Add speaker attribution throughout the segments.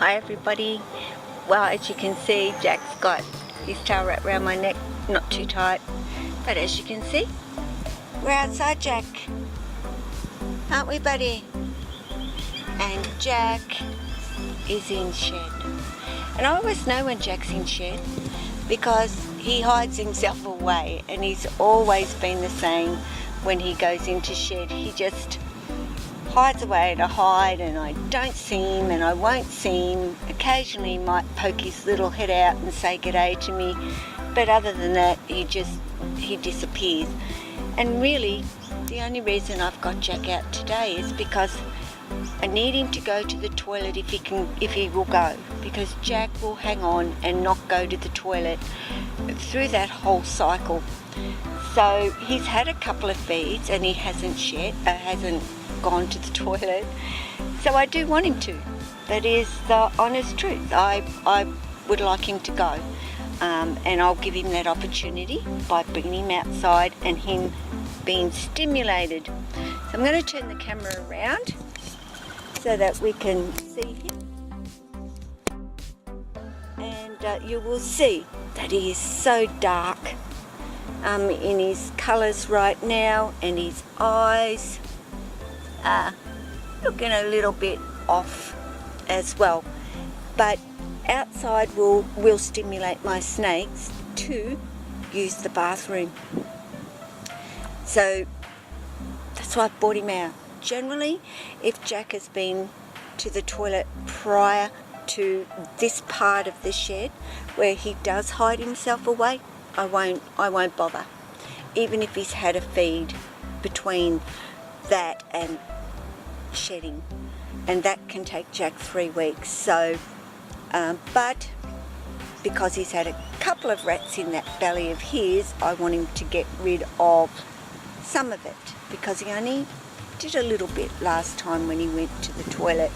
Speaker 1: Hi everybody. Well, as you can see, Jack's got his tail wrapped around my neck, not too tight, but as you can see, we're outside, Jack, aren't we, buddy? And Jack is in shed, and I always know when Jack's in shed because he hides himself away, and he's always been the same. When he goes into shed, he just hides away to hide, and I don't see him and I won't see him. Occasionally he might poke his little head out and say g'day to me, but other than that he disappears. And really the only reason I've got Jack out today is because I need him to go to the toilet if he will go, because Jack will hang on and not go to the toilet through that whole cycle. So he's had a couple of feeds and he hasn't gone to the toilet, so I do want him to. That is the honest truth. I would like him to go, and I'll give him that opportunity by bringing him outside and him being stimulated. So I'm going to turn the camera around so that we can see him, and you will see that he is so dark in his colours right now, and his eyes looking a little bit off as well. But outside will stimulate my snakes to use the bathroom. So that's why I brought him out. Generally, if Jack has been to the toilet prior to this part of the shed where he does hide himself away, I won't bother. Even if he's had a feed between that and shedding, and that can take Jack 3 weeks. So but because he's had a couple of rats in that belly of his, I want him to get rid of some of it, because he only did a little bit last time when he went to the toilet.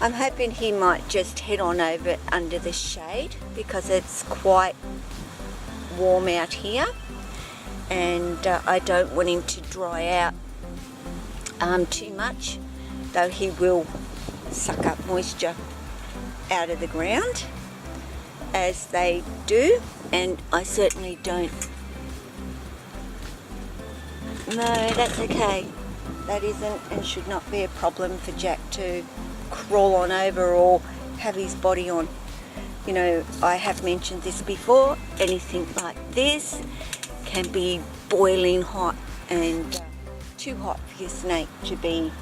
Speaker 1: I'm hoping he might just head on over under the shade because it's quite warm out here, and I don't want him to dry out too much, though he will suck up moisture out of the ground as they do, and I certainly don't. No, that's okay. That isn't and should not be a problem for Jack to crawl on over or have his body on. You know, I have mentioned this before, anything like this can be boiling hot and too hot for your snake to be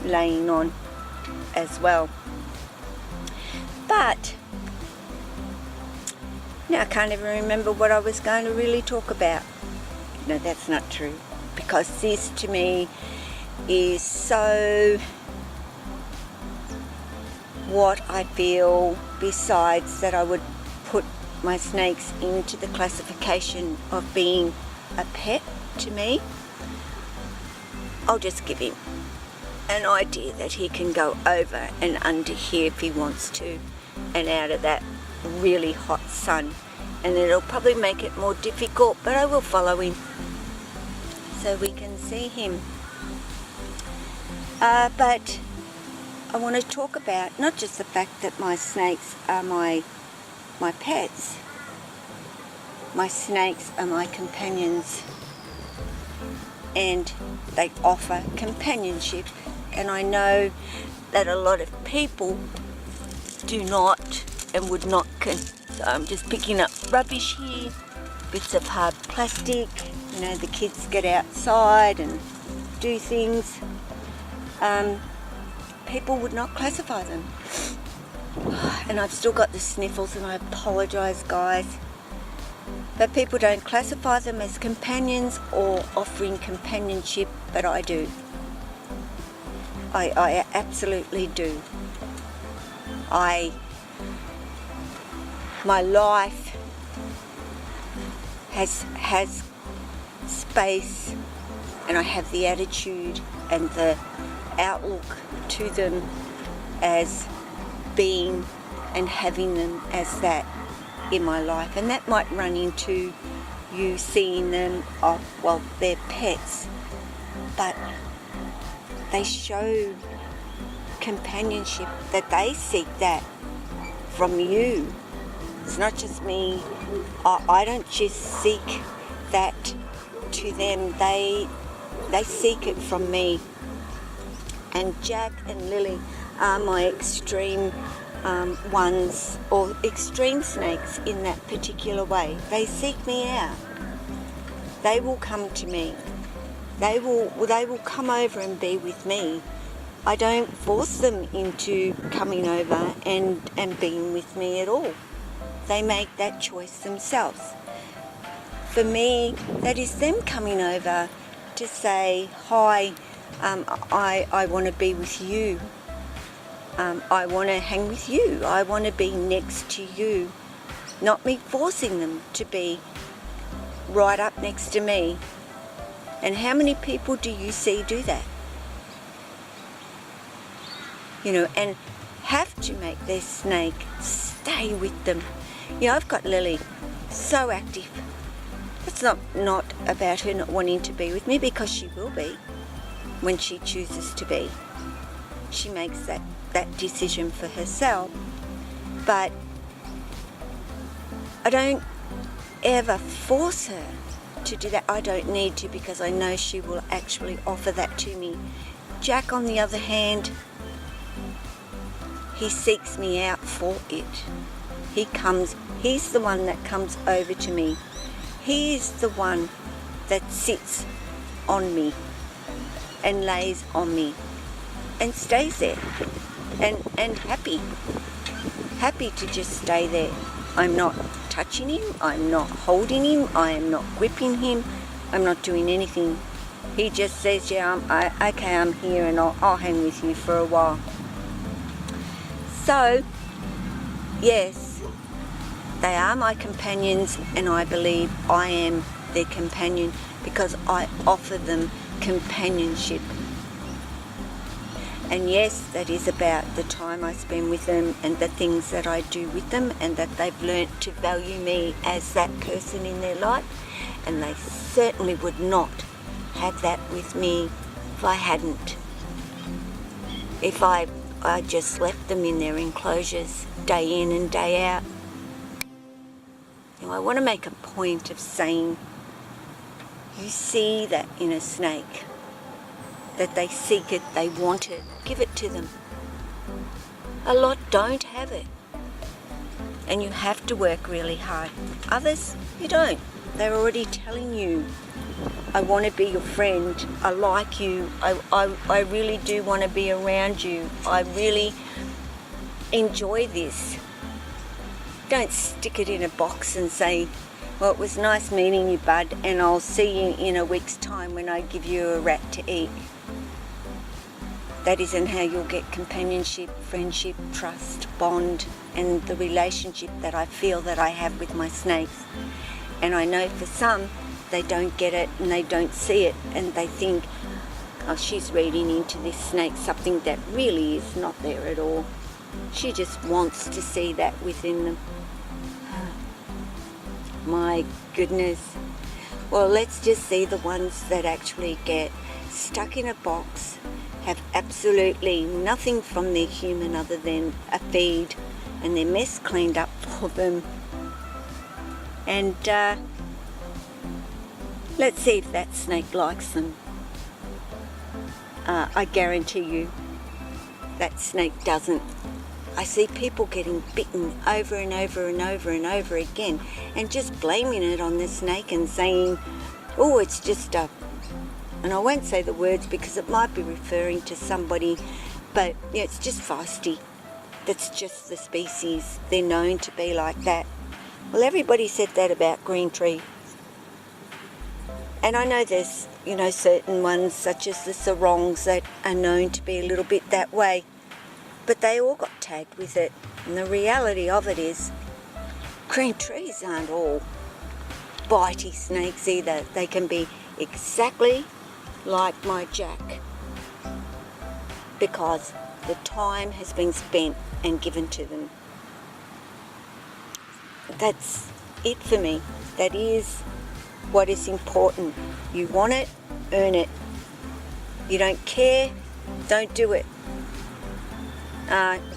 Speaker 1: laying on as well. But now I can't even remember what I was going to really talk about. No, that's not true, because this to me is so what I feel, besides that I would put my snakes into the classification of being a pet to me. I'll just give him an idea that he can go over and under here if he wants to, and out of that really hot sun, and it'll probably make it more difficult, but I will follow him so we can see him. But I want to talk about not just the fact that my snakes are my pets. My snakes are my companions, and they offer companionship, and I know that a lot of people do not and would not. So I'm just picking up rubbish here, bits of hard plastic. You know, the kids get outside and do things. People would not classify them, and I've still got the sniffles, and I apologise, guys, but people don't classify them as companions or offering companionship, but I do. I absolutely do. My life has space, and I have the attitude and the outlook to them as being and having them as that in my life, and that might run into you seeing them, well, they're pets, but they show companionship, that they seek that from you. It's not just me. I don't just seek that to them. They seek it from me. And Jack and Lily are my extreme ones, or extreme snakes in that particular way. They seek me out. They will come to me. They will come over and be with me. I don't force them into coming over and being with me at all. They make that choice themselves. For me, that is them coming over to say, hi, I want to be with you. I want to hang with you. I want to be next to you. Not me forcing them to be right up next to me. And how many people do you see do that? And have to make their snake stay with them. I've got Lily, so active. It's not about her not wanting to be with me, because she will be when she chooses to be. She makes that decision for herself. But I don't ever force her to do that. I don't need to, because I know she will actually offer that to me. Jack, on the other hand, he seeks me out for it. He's the one that comes over to me. He is the one that sits on me and lays on me and stays there and happy to just stay there. I'm not touching him, I'm not holding him, I am not gripping him, I'm not doing anything. He just says, yeah, I'm here, and I'll hang with you for a while. So, yes, they are my companions, and I believe I am their companion because I offer them companionship. And yes, that is about the time I spend with them and the things that I do with them, and that they've learnt to value me as that person in their life. And they certainly would not have that with me if I hadn't. If I just left them in their enclosures day in and day out. I want to make a point of saying, you see that in a snake, that they seek it, they want it, give it to them. A lot don't have it, and you have to work really hard. Others, you don't. They're already telling you, I want to be your friend, I like you, I really do want to be around you, I really enjoy this. Don't stick it in a box and say, well, it was nice meeting you, bud, and I'll see you in a week's time when I give you a rat to eat. That isn't how you'll get companionship, friendship, trust, bond, and the relationship that I feel that I have with my snakes. And I know for some, they don't get it and they don't see it, and they think, oh, she's reading into this snake something that really is not there at all. She just wants to see that within them. My goodness. Well, let's just see the ones that actually get stuck in a box, have absolutely nothing from their human other than a feed and their mess cleaned up for them. And let's see if that snake likes them. I guarantee you that snake doesn't. I see people getting bitten over and over and over and over again, and just blaming it on the snake and saying, oh, it's just and I won't say the words because it might be referring to somebody, but it's just feisty. That's just the species. They're known to be like that. Well, everybody said that about green tree. And I know there's, certain ones such as the sarongs that are known to be a little bit that way. But they all got tagged with it. And the reality of it is, green trees aren't all bitey snakes either. They can be exactly like my Jack, because the time has been spent and given to them. That's it for me. That is what is important. You want it, earn it. You don't care, don't do it.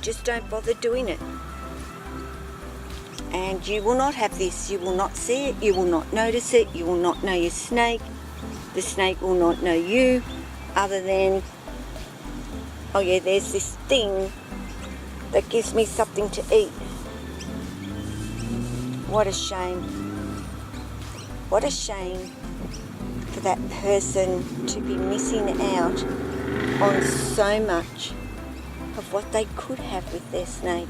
Speaker 1: just don't bother doing it. And you will not have this. You will not see it. You will not notice it. You will not know your snake. The snake will not know you, other than, oh yeah, there's this thing that gives me something to eat. What a shame. What a shame for that person to be missing out on so much of what they could have with their snake.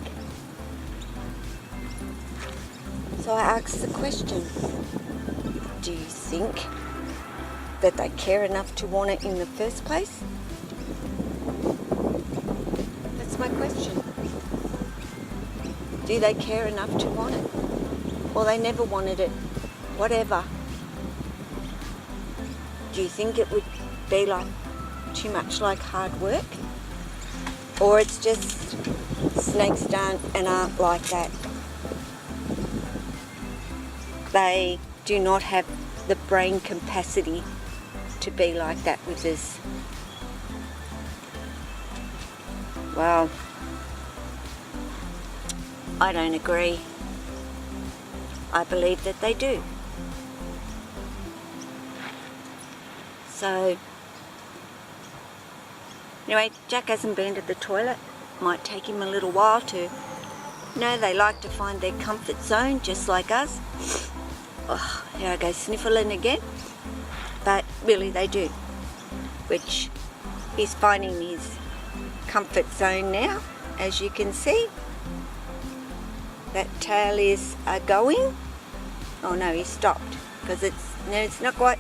Speaker 1: So I asked the question, do you think that they care enough to want it in the first place? That's my question. Do they care enough to want it? Or they never wanted it? Whatever. Do you think it would be like too much like hard work? Or it's just snakes don't and aren't like that? They do not have the brain capacity to be like that with us. Well, I don't agree. I believe that they do. So, anyway, Jack hasn't been to the toilet. Might take him a little while to, they like to find their comfort zone just like us. Oh, here I go sniffling again. But really they do. Which he's finding his comfort zone now, as you can see. That tail is going. Oh no, he stopped because it's not quite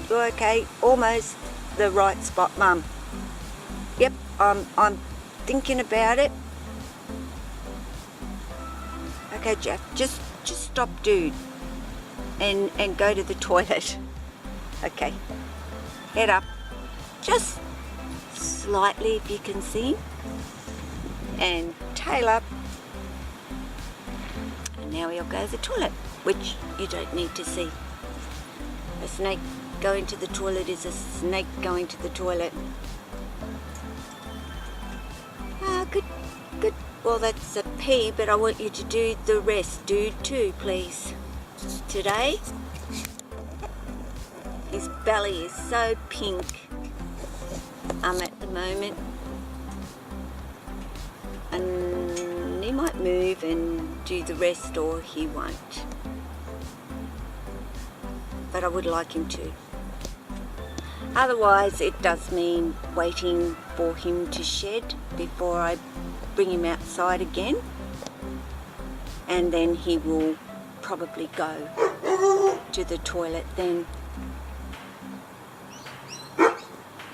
Speaker 1: okay. Almost the right spot, Mum. Yep, I'm thinking about it. Okay, Jack, just stop, dude, and go to the toilet. Okay, head up, just slightly if you can see, and tail up. And now he'll go to the toilet, which you don't need to see. A snake going to the toilet is a snake going to the toilet. Ah, good. Well, that's a pee, but I want you to do the rest, dude, too, please. Today, his belly is so pink at the moment. And he might move and do the rest, or he won't. But I would like him to. Otherwise, it does mean waiting for him to shed before I bring him outside again. And then he will probably go to the toilet then.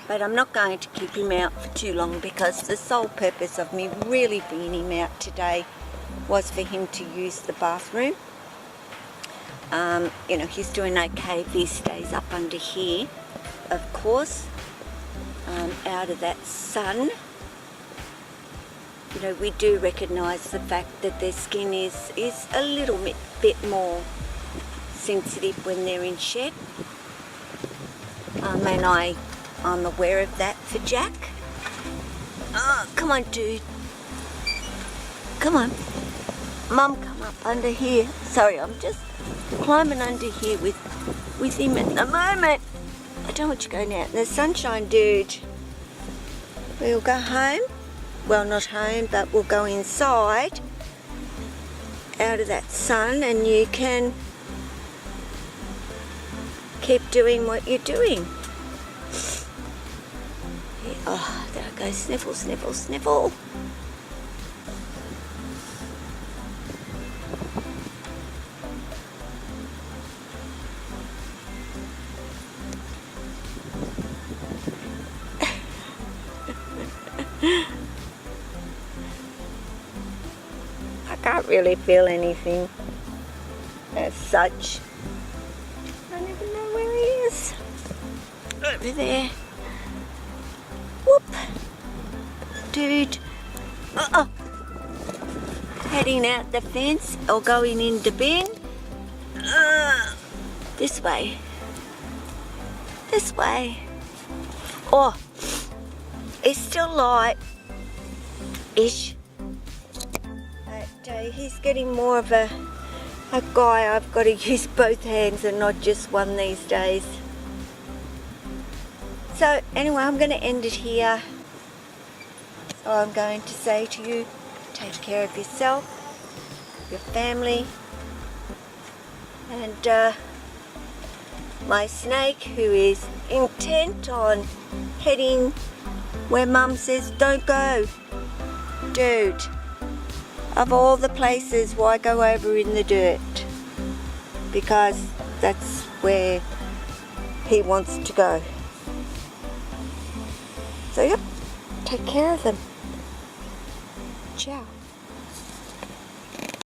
Speaker 1: But I'm not going to keep him out for too long, because the sole purpose of me really bringing him out today was for him to use the bathroom. He's doing okay if he stays up under here, of course, out of that sun. We do recognise the fact that their skin is a little bit more sensitive when they're in shed. And I'm aware of that for Jack. Oh, come on, dude. Come on. Mum, come up under here. Sorry, I'm just climbing under here with him at the moment. I don't want you going out in the sunshine, dude. We'll go home. Well, not home, but we'll go inside out of that sun, and you can keep doing what you're doing. Yeah, oh, there I go. Sniffle, sniffle, sniffle. I can't really feel anything as such. I don't even know where he is. Over there. Whoop. Dude. Heading out the fence or going in the bin. This way. This way. Oh, it's still light. ish. But he's getting more of a guy. I've got to use both hands and not just one these days. So anyway, I'm going to end it here. So I'm going to say to you, take care of yourself, your family, and my snake, who is intent on heading where Mum says don't go. Dude, of all the places, why go over in the dirt? Because that's where he wants to go. So yep, take care of them. Ciao.